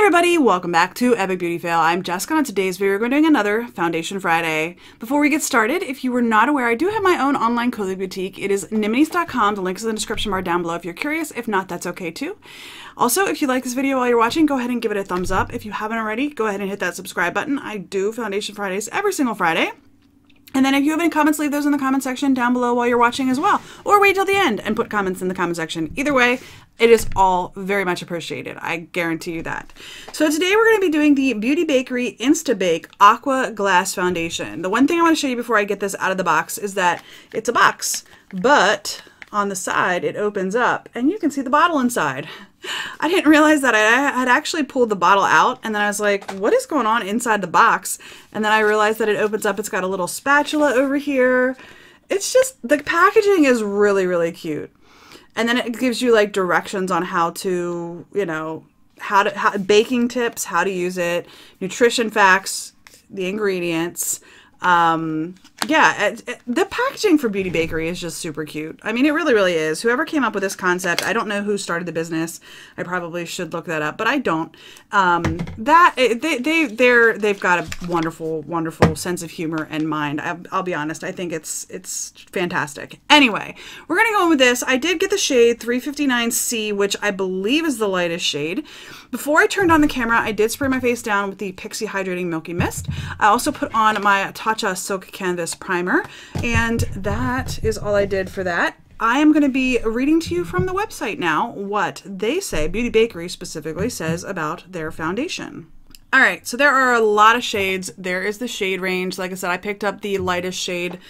Everybody, welcome back to Epic Beauty Fail. I'm Jessica. On today's video, we're doing another Foundation Friday. Before we get started, if you were not aware, I do have my own online cozy boutique. It is niminis.com. The link is in the description bar down below if you're curious. If not, that's okay too. Also, if you like this video while you're watching, go ahead and give it a thumbs up. If you haven't already, go ahead and hit that subscribe button. I do Foundation Fridays every single Friday. And then if you have any comments, leave those in the comment section down below while you're watching as well. Or wait till the end and put comments in the comment section. Either way, it is all very much appreciated. I guarantee you that. So today we're going to be doing the Beauty Bakerie Insta Bake Aqua Glass Foundation. The one thing I want to show you before I get this out of the box is that it's a box, but on the side it opens up and you can see the bottle inside. I didn't realize that I had actually pulled the bottle out, and then I was like, what is going on inside the box? And then I realized that it opens up. It's got a little spatula over here. It's just, the packaging is really, really cute. And then it gives you like directions on how to, you know, how baking tips, how to use it, nutrition facts, the ingredients. Yeah, the packaging for Beauty Bakerie is just super cute. I mean, it really, really is. Whoever came up with this concept, I don't know who started the business. I probably should look that up, but I don't. They've got a wonderful, wonderful sense of humor and mind. I'll be honest. I think it's fantastic. Anyway, we're gonna go in with this. I did get the shade 359C, which I believe is the lightest shade. Before I turned on the camera, I did spray my face down with the Pixie Hydrating Milky Mist. I also put on my Tatcha Silk Canvas Primer, and that is all I did for that. I am going to be reading to you from the website now what they say, Beauty Bakerie specifically says about their foundation. All right, so there are a lot of shades. There is the shade range. Like I said, I picked up the lightest shade,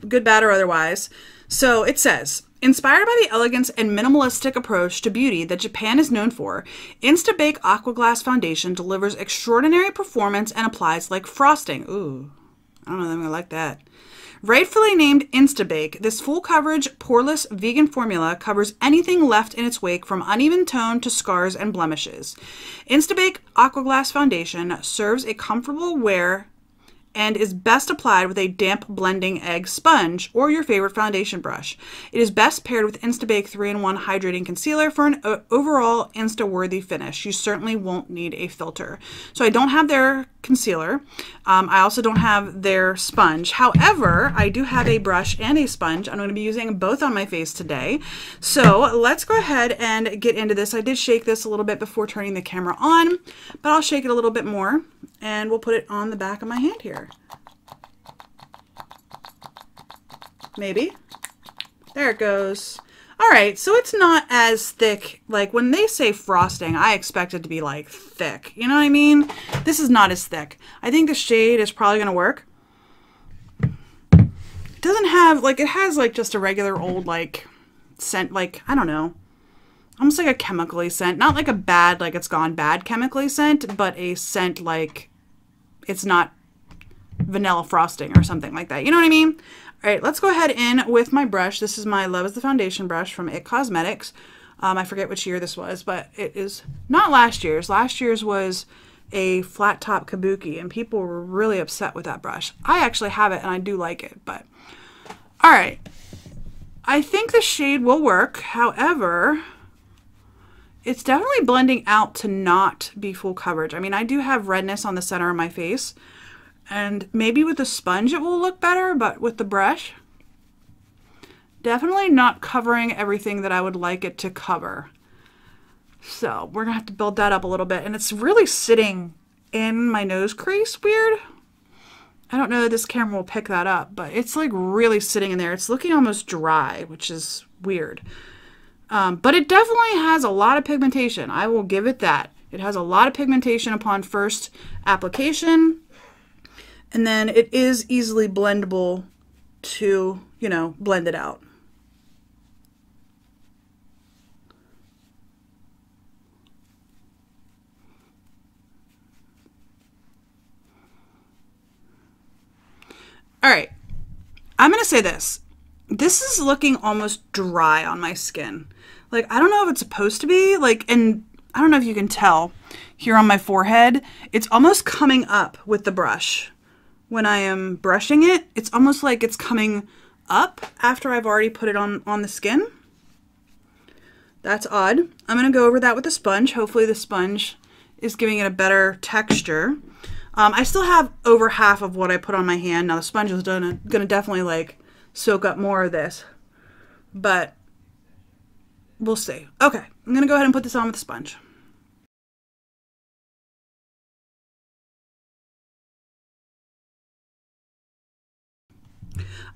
good, bad, or otherwise. So it says, inspired by the elegance and minimalistic approach to beauty that Japan is known for, Insta-Bake Aqua Glass Foundation delivers extraordinary performance and applies like frosting. Ooh, I don't know if I'm gonna like that. Rightfully named Insta-Bake, this full-coverage, poreless vegan formula covers anything left in its wake from uneven tone to scars and blemishes. Insta-Bake Aqua Glass Foundation serves a comfortable wear and is best applied with a damp blending egg sponge or your favorite foundation brush. It is best paired with Insta-Bake 3-in-1 Hydrating Concealer for an overall Insta-worthy finish. You certainly won't need a filter. So I don't have their concealer. I also don't have their sponge. However, I do have a brush and a sponge. I'm going to be using both on my face today. So let's go ahead and get into this. I did shake this a little bit before turning the camera on, but I'll shake it a little bit more and we'll put it on the back of my hand here. Maybe. There it goes. All right, so it's not as thick. Like when they say frosting, I expect it to be like thick. You know what I mean? This is not as thick. I think the shade is probably gonna work. It doesn't have, like, it has like just a regular old like scent, like, I don't know, almost like a chemically scent. Not like a bad, like it's gone bad chemically scent, but a scent like it's not vanilla frosting or something like that. You know what I mean? All right, let's go ahead in with my brush. This is my Love is the Foundation brush from IT Cosmetics. I forget which year this was, but it is not last year's. Last year's was a flat top kabuki, and people were really upset with that brush. I actually have it, and I do like it, but all right. I think the shade will work. However, it's definitely blending out to not be full coverage. I mean, I do have redness on the center of my face, and maybe with the sponge it will look better, but with the brush, definitely not covering everything that I would like it to cover. So we're gonna have to build that up a little bit, and it's really sitting in my nose crease weird. I don't know that this camera will pick that up, but it's like really sitting in there. It's looking almost dry, which is weird. But it definitely has a lot of pigmentation. I will give it that. It has a lot of pigmentation upon first application. And then it is easily blendable to, you know, blend it out. All right, I'm gonna say this. This is looking almost dry on my skin. Like, I don't know if it's supposed to be, like, and I don't know if you can tell here on my forehead, it's almost coming up with the brush. When I am brushing it, it's almost like it's coming up after I've already put it on the skin. That's odd. I'm going to go over that with a sponge. Hopefully the sponge is giving it a better texture. I still have over half of what I put on my hand. Now the sponge is gonna definitely like soak up more of this, but we'll see. Okay, I'm gonna go ahead and put this on with the sponge.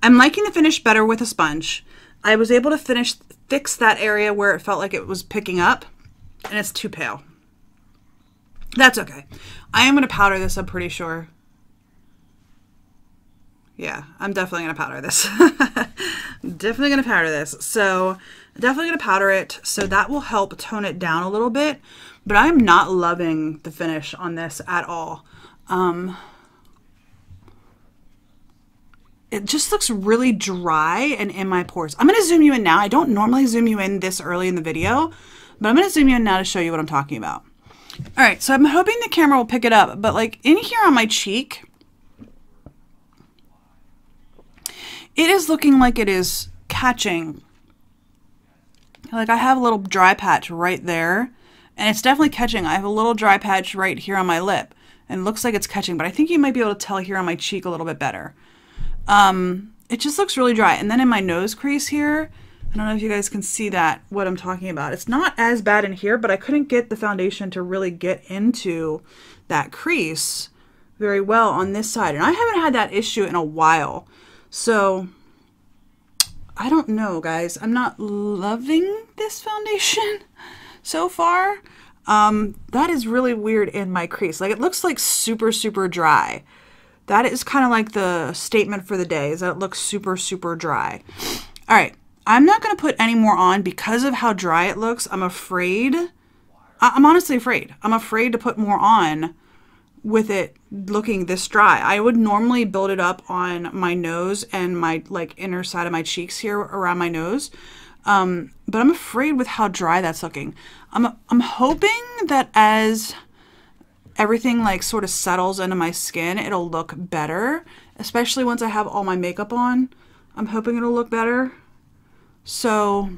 I'm liking the finish better with a sponge. I was able to fix that area where it felt like it was picking up, and it's too pale. That's okay. I am going to powder this, I'm pretty sure. Yeah, I'm definitely going to powder this. Definitely going to powder this. So definitely going to powder it. So that will help tone it down a little bit. But I'm not loving the finish on this at all. It just looks really dry and in my pores. I'm going to zoom you in now. I don't normally zoom you in this early in the video, but I'm going to zoom you in now to show you what I'm talking about. All right, so I'm hoping the camera will pick it up, but like in here on my cheek, it is looking like it is catching. Like I have a little dry patch right there, and it's definitely catching. I have a little dry patch right here on my lip, and it looks like it's catching, but I think you might be able to tell here on my cheek a little bit better. It just looks really dry. And then in my nose crease here, I don't know if you guys can see that, what I'm talking about. It's not as bad in here, but I couldn't get the foundation to really get into that crease very well on this side. And I haven't had that issue in a while. So I don't know, guys. I'm not loving this foundation so far. That is really weird in my crease. Like it looks like super, super dry. That is kind of like the statement for the day, is that it looks super, super dry. All right, I'm not going to put any more on because of how dry it looks. I'm afraid. I'm honestly afraid. I'm afraid to put more on with it looking this dry. I would normally build it up on my nose and my like inner side of my cheeks here around my nose. But I'm afraid with how dry that's looking. I'm hoping that as everything like sort of settles into my skin, it'll look better, especially once I have all my makeup on. I'm hoping it'll look better. So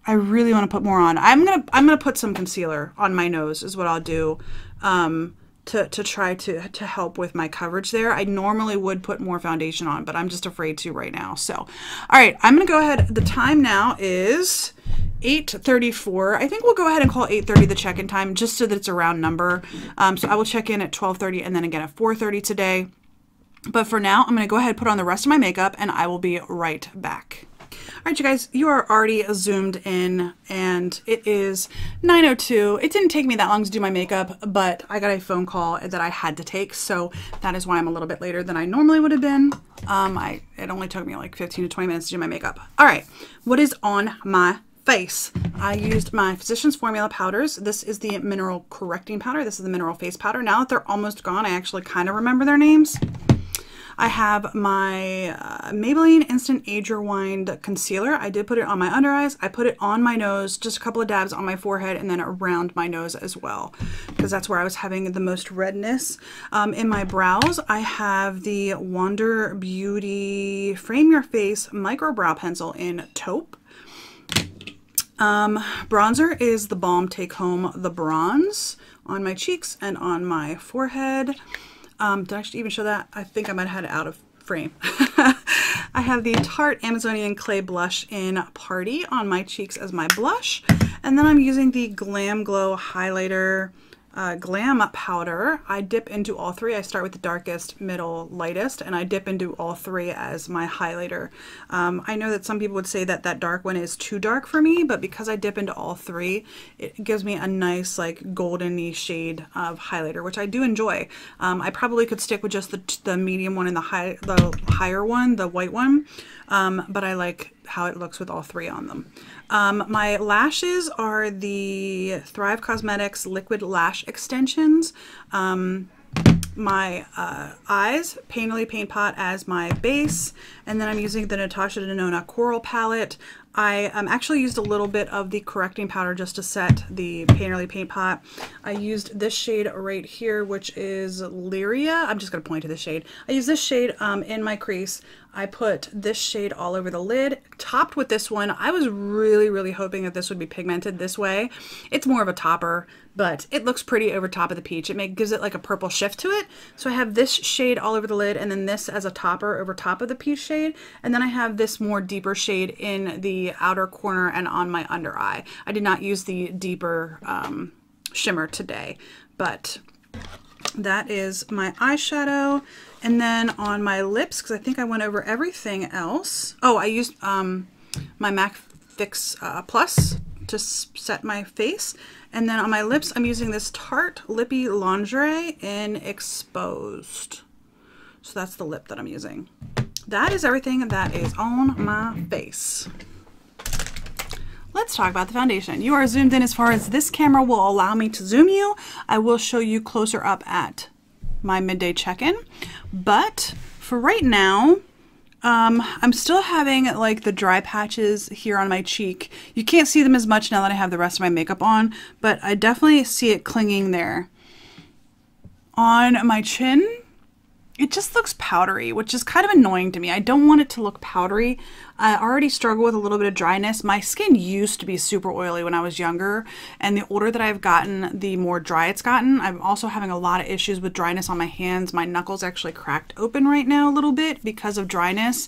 I really want to put more on. I'm gonna put some concealer on my nose is what I'll do to try to help with my coverage there. I normally would put more foundation on, but I'm just afraid to right now. So all right, I'm gonna go ahead. The time now is 8:34. I think we'll go ahead and call 8:30 the check-in time, just so that it's a round number. So I will check in at 12:30 and then again at 4:30 today. But for now, I'm going to go ahead and put on the rest of my makeup and I will be right back. All right, you guys, you are already zoomed in and it is 9:02. It didn't take me that long to do my makeup, but I got a phone call that I had to take. So that is why I'm a little bit later than I normally would have been. It only took me like 15 to 20 minutes to do my makeup. All right, what is on my face? I used my Physicians Formula powders. This is the mineral correcting powder. This is the mineral face powder. Now that they're almost gone, I actually kind of remember their names. I have my Maybelline Instant Age Rewind concealer. I did put it on my under eyes. I put it on my nose, just a couple of dabs on my forehead and then around my nose as well, because that's where I was having the most redness. In my brows, I have the Wander Beauty Frame Your Face Micro Brow Pencil in taupe. Bronzer is the Balm Take Home the Bronze on my cheeks and on my forehead. Did I even show that? I think I might have had it out of frame. I have the Tarte Amazonian Clay Blush in Party on my cheeks as my blush. And then I'm using the Glam Glow Highlighter Glam powder. I dip into all three. I start with the darkest, middle, lightest, and I dip into all three as my highlighter. I know that some people would say that that dark one is too dark for me, but because I dip into all three, it gives me a nice like golden-y shade of highlighter, which I do enjoy. I probably could stick with just the medium one and the higher one, the white one, but I like how it looks with all three on them. My lashes are the Thrive Cosmetics Liquid Lash Extensions. My eyes, Painterly Paint Pot as my base, and then I'm using the Natasha Denona Coral palette. I actually used a little bit of the correcting powder just to set the Painterly paint pot. I used this shade right here, which is Lyria. I'm just going to point to the shade. I used this shade in my crease. I put this shade all over the lid, topped with this one. I was really hoping that this would be pigmented this way. It's more of a topper, but it looks pretty over top of the peach. It gives it like a purple shift to it. So I have this shade all over the lid, and then this as a topper over top of the peach shade. And then I have this more deeper shade in the outer corner and on my under eye. I did not use the deeper shimmer today, but that is my eyeshadow. And then on my lips, because I think I went over everything else. Oh, I used my MAC Fix Plus to set my face. And then on my lips, I'm using this Tarte Lippy Lingerie in Exposed. So that's the lip that I'm using. That is everything that is on my face. Let's talk about the foundation. You are zoomed in as far as this camera will allow me to zoom you. I will show you closer up at my midday check-in, but for right now, I'm still having like the dry patches here on my cheek. You can't see them as much now that I have the rest of my makeup on, but I definitely see it clinging there. On my chin, it just looks powdery, which is kind of annoying to me. I don't want it to look powdery. I already struggle with a little bit of dryness. My skin used to be super oily when I was younger, and the older that I've gotten, the more dry it's gotten. I'm also having a lot of issues with dryness on my hands. My knuckles actually cracked open right now a little bit because of dryness.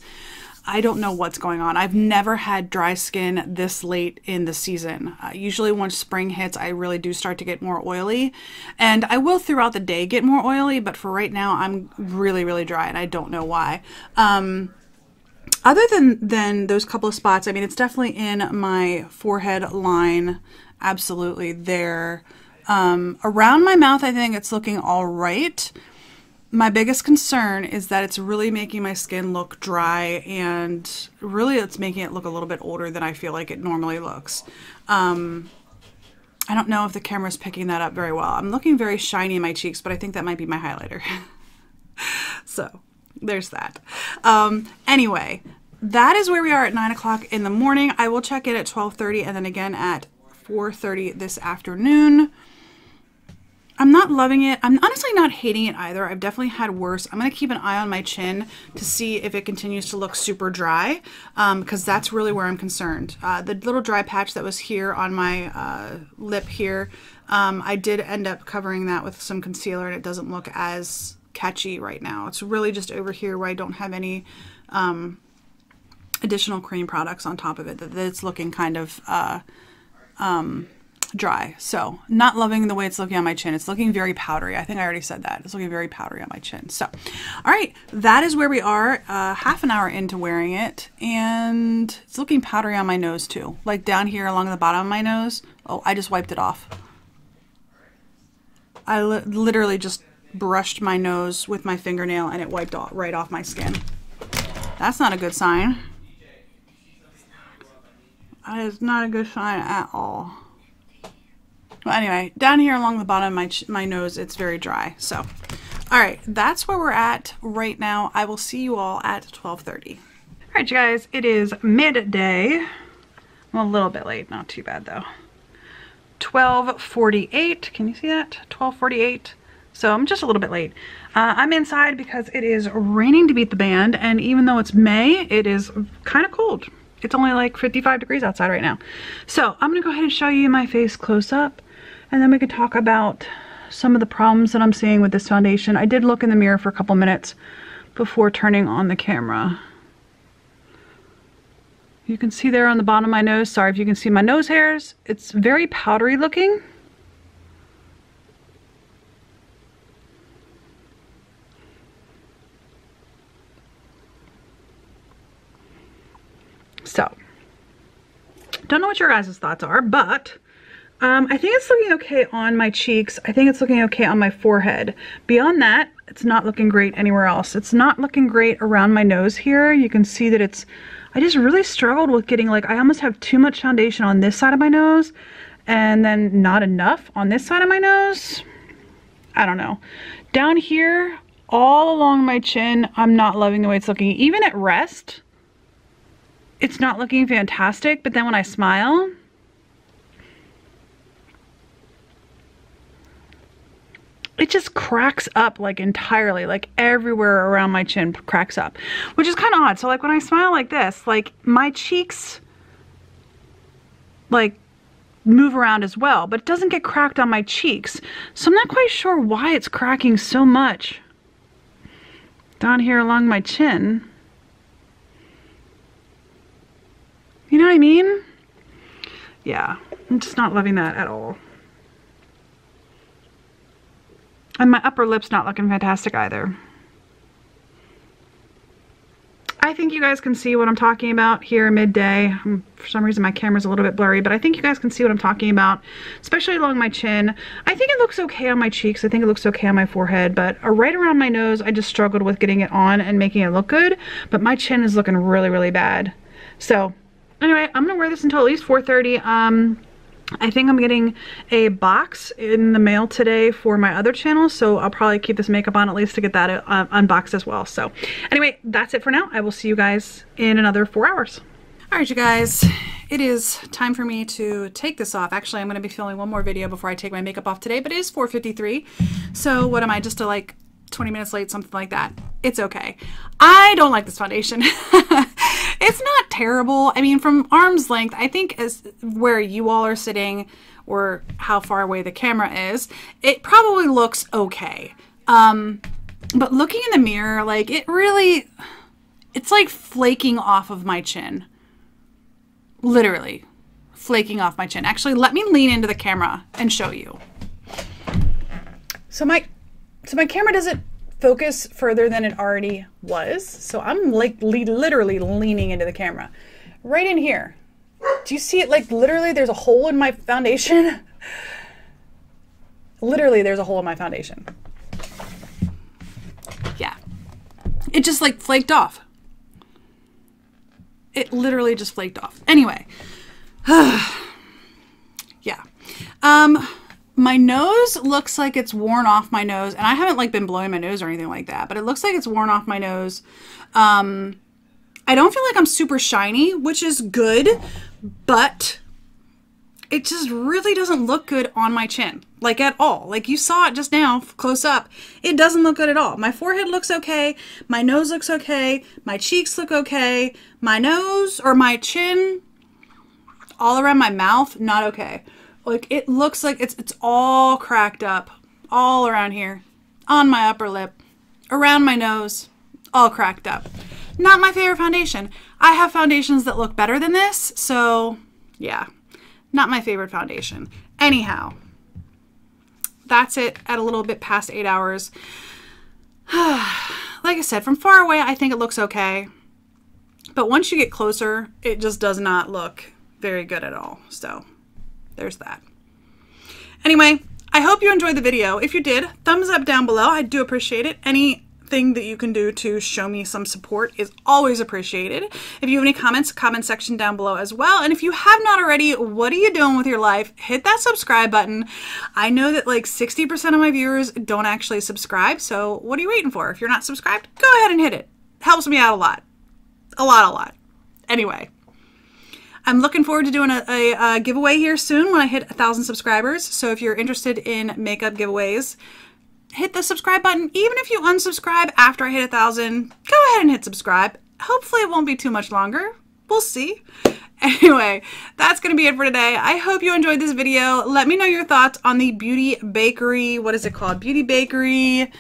I don't know what's going on. I've never had dry skin this late in the season. Usually once spring hits, I really do start to get more oily, and I will throughout the day get more oily, but for right now, I'm really dry, and I don't know why. Other than those couple of spots, I mean, it's definitely in my forehead line, absolutely there. Around my mouth, I think it's looking all right. My biggest concern is that it's really making my skin look dry, and really it's making it look a little bit older than I feel like it normally looks. I don't know if the camera's picking that up very well. I'm looking very shiny in my cheeks, but I think that might be my highlighter. So there's that. Anyway, that is where we are at 9 o'clock in the morning. I will check in at 12:30 and then again at 4:30 this afternoon. I'm not loving it. I'm honestly not hating it either. I've definitely had worse. I'm going to keep an eye on my chin to see if it continues to look super dry, because that's really where I'm concerned. The little dry patch that was here on my lip here, I did end up covering that with some concealer, and it doesn't look as catchy right now. It's really just over here where I don't have any additional cream products on top of it, that it's looking kind of dry. So not loving the way it's looking on my chin. It's looking very powdery. I think I already said that. It's looking very powdery on my chin. So, all right, that is where we are, half an hour into wearing it, and it's looking powdery on my nose too. Like down here along the bottom of my nose. Oh, I just wiped it off. I literally just brushed my nose with my fingernail and it wiped right off my skin. That's not a good sign. That is not a good sign at all. Well, anyway, down here along the bottom of my nose, it's very dry. So, all right, that's where we're at right now. I will see you all at 12:30. All right, you guys, it is midday. I'm a little bit late, not too bad though. 12:48, can you see that? 12:48. So I'm just a little bit late. I'm inside because it is raining to beat the band, and even though it's May, it is kind of cold. It's only like 55 degrees outside right now. So I'm gonna go ahead and show you my face close up, and then we can talk about some of the problems that I'm seeing with this foundation. I did look in the mirror for a couple minutes before turning on the camera. You can see there on the bottom of my nose, sorry if you can see my nose hairs, it's very powdery looking. So, don't know what your guys' thoughts are, but I think it's looking okay on my cheeks. I think it's looking okay on my forehead. Beyond that, it's not looking great anywhere else. It's not looking great around my nose here. You can see that it's, I just really struggled with getting, like, I almost have too much foundation on this side of my nose and then not enough on this side of my nose. I don't know. Down here, all along my chin, I'm not loving the way it's looking. Even at rest, it's not looking fantastic, but then when I smile, it just cracks up like entirely, like everywhere around my chin cracks up, which is kind of odd. So like when I smile like this, like my cheeks like move around as well, but it doesn't get cracked on my cheeks. So I'm not quite sure why it's cracking so much down here along my chin. You know what I mean? Yeah, I'm just not loving that at all. And my upper lip's not looking fantastic either. I think you guys can see what I'm talking about here midday. For some reason my camera's a little bit blurry, but I think you guys can see what I'm talking about, especially along my chin. I think it looks okay on my cheeks. I think it looks okay on my forehead, but right around my nose, I just struggled with getting it on and making it look good, but my chin is looking really, really bad. So anyway, I'm gonna wear this until at least 4:30. I think I'm getting a box in the mail today for my other channel, so I'll probably keep this makeup on at least to get that unboxed as well. So anyway, that's it for now. I will see you guys in another 4 hours. All right, you guys, it is time for me to take this off. Actually, I'm going to be filming one more video before I take my makeup off today, but it is 4:53. So what am I, just like 20 minutes late, something like that? It's okay. I don't like this foundation. It's not terrible. I mean, from arm's length, I think as where you all are sitting or how far away the camera is, it probably looks okay. But looking in the mirror, like it's like flaking off of my chin. Literally flaking off my chin. Actually, let me lean into the camera and show you. So my camera doesn't focus further than it already was. So I'm like literally leaning into the camera. Right in here. Do you see it? Like literally there's a hole in my foundation. Literally there's a hole in my foundation. Yeah. It just like flaked off. It literally just flaked off. Anyway. Yeah. My nose looks like it's worn off my nose, and I haven't like been blowing my nose or anything like that, but it looks like it's worn off my nose. I don't feel like I'm super shiny, which is good, but it just really doesn't look good on my chin, like at all. Like you saw it just now, close up. It doesn't look good at all. My forehead looks okay. My nose looks okay. My cheeks look okay. My nose or my chin, all around my mouth, not okay. Like it looks like it's all cracked up all around here, on my upper lip, around my nose, all cracked up. Not my favorite foundation. I have foundations that look better than this, so yeah, not my favorite foundation. Anyhow, that's it at a little bit past 8 hours. Like I said, from far away, I think it looks okay, but once you get closer, it just does not look very good at all. So there's that. Anyway, I hope you enjoyed the video. If you did, thumbs up down below. I do appreciate it. Anything that you can do to show me some support is always appreciated. If you have any comments, comment section down below as well. And if you have not already, what are you doing with your life? Hit that subscribe button. I know that like 60% of my viewers don't actually subscribe, so what are you waiting for? If you're not subscribed, go ahead and hit it. Helps me out a lot. A lot. Anyway. I'm looking forward to doing a giveaway here soon when I hit 1,000 subscribers. So if you're interested in makeup giveaways, hit the subscribe button. Even if you unsubscribe after I hit 1,000, go ahead and hit subscribe. Hopefully it won't be too much longer. We'll see. Anyway, that's going to be it for today. I hope you enjoyed this video. Let me know your thoughts on the Beauty Bakerie, what is it called? Beauty Bakerie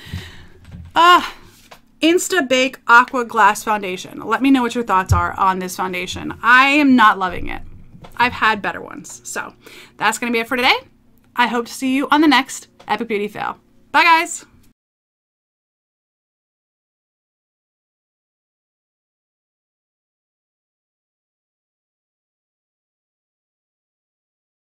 Insta Bake Aqua Glass Foundation. Let me know what your thoughts are on this foundation. I am not loving it. I've had better ones. So that's going to be it for today. I hope to see you on the next Epic Beauty Fail. Bye, guys.